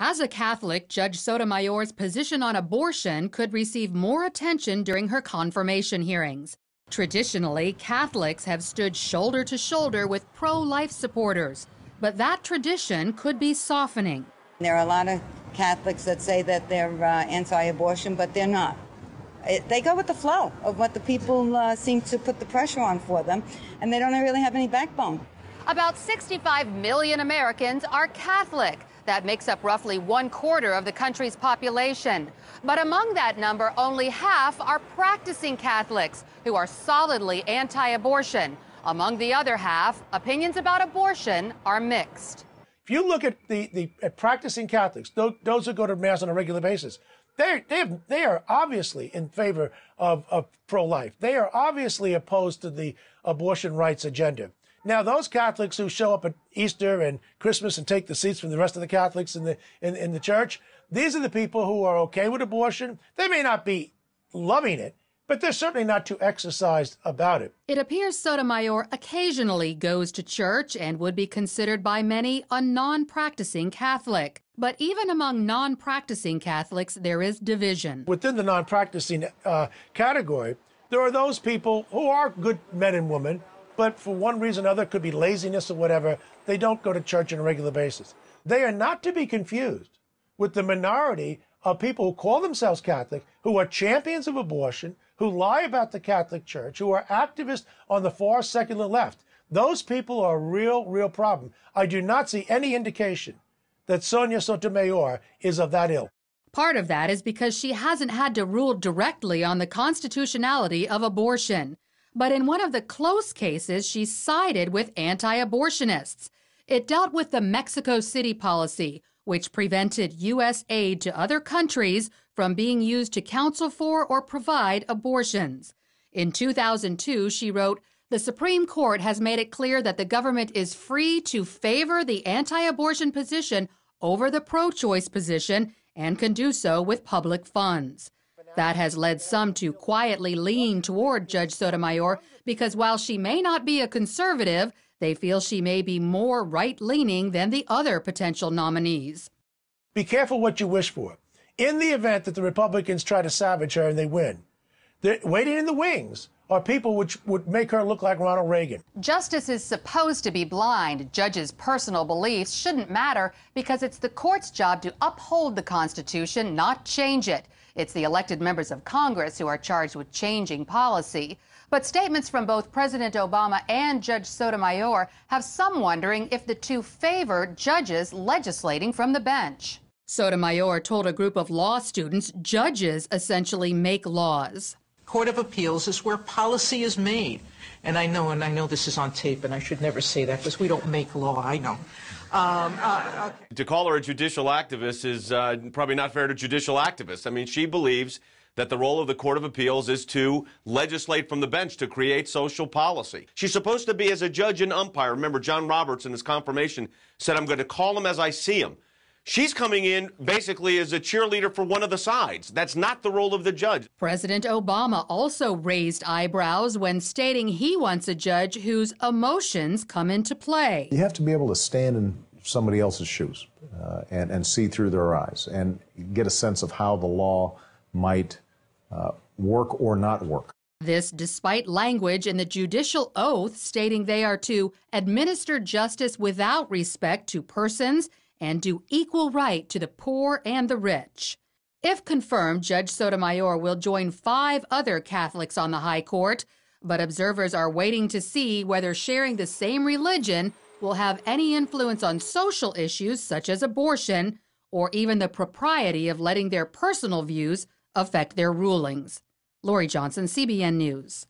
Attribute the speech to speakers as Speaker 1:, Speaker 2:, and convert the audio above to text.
Speaker 1: As a Catholic, Judge Sotomayor's position on abortion could receive more attention during her confirmation hearings. Traditionally, Catholics have stood shoulder to shoulder with pro-life supporters, but that tradition could be softening.
Speaker 2: There are a lot of Catholics that say that they're anti-abortion, but they're not. They go with the flow of what the people seem to put the pressure on for them, and they don't really have any backbone.
Speaker 3: About 65 million Americans are Catholic. That makes up roughly 1/4 of the country's population. But among that number, only half are practicing Catholics who are solidly anti-abortion. Among the other half, opinions about abortion are mixed.
Speaker 4: If you look at the practicing Catholics, those who go to Mass on a regular basis, they are obviously in favor of pro-life. They are obviously opposed to the abortion rights agenda. Now, those Catholics who show up at Easter and Christmas and take the seats from the rest of the Catholics in the church, these are the people who are okay with abortion. They may not be loving it, but they're certainly not too exercised about it.
Speaker 1: It appears Sotomayor occasionally goes to church and would be considered by many a non-practicing Catholic. But even among non-practicing Catholics, there is division.
Speaker 4: Within the non-practicing category, there are those people who are good men and women, but for one reason or other, could be laziness or whatever, they don't go to church on a regular basis. They are not to be confused with the minority of people who call themselves Catholic, who are champions of abortion, who lie about the Catholic Church, who are activists on the far secular left. Those people are a real problem. I do not see any indication that Sonia Sotomayor is of that ilk.
Speaker 1: Part of that is because she hasn't had to rule directly on the constitutionality of abortion. But in one of the close cases, she sided with anti-abortionists. It dealt with the Mexico City policy, which prevented U.S. aid to other countries from being used to counsel for or provide abortions. In 2002, she wrote, "The Supreme Court has made it clear that the government is free to favor the anti-abortion position over the pro-choice position and can do so with public funds." That has led some to quietly lean toward Judge Sotomayor because while she may not be a conservative, they feel she may be more right-leaning than the other potential nominees.
Speaker 4: Be careful what you wish for. In the event that the Republicans try to savage her and they win, waiting in the wings are people which would make her look like Ronald Reagan.
Speaker 3: Justice is supposed to be blind. Judges' personal beliefs shouldn't matter because it's the court's job to uphold the Constitution, not change it. It's the elected members of Congress who are charged with changing policy. But statements from both President Obama and Judge Sotomayor have some wondering if the two favor judges legislating from the bench.
Speaker 1: Sotomayor told a group of law students judges essentially make laws.
Speaker 5: Court of Appeals is where policy is made. And I know this is on tape, and I should never say that because we don't make law, I know.
Speaker 6: To call her a judicial activist is probably not fair to judicial activists. I mean, she believes that the role of the Court of Appeals is to legislate from the bench, to create social policy. She's supposed to be as a judge and umpire. Remember, John Roberts in his confirmation said, "I'm going to call him as I see him." She's coming in basically as a cheerleader for one of the sides. That's not the role of the judge.
Speaker 1: President Obama also raised eyebrows when stating he wants a judge whose emotions come into play.
Speaker 7: You have to be able to stand in somebody else's shoes and see through their eyes and get a sense of how the law might work or not work.
Speaker 1: This despite language in the judicial oath stating they are to administer justice without respect to persons and do equal right to the poor and the rich. If confirmed, Judge Sotomayor will join 5 other Catholics on the High Court, but observers are waiting to see whether sharing the same religion will have any influence on social issues such as abortion or even the propriety of letting their personal views affect their rulings. Lori Johnson, CBN News.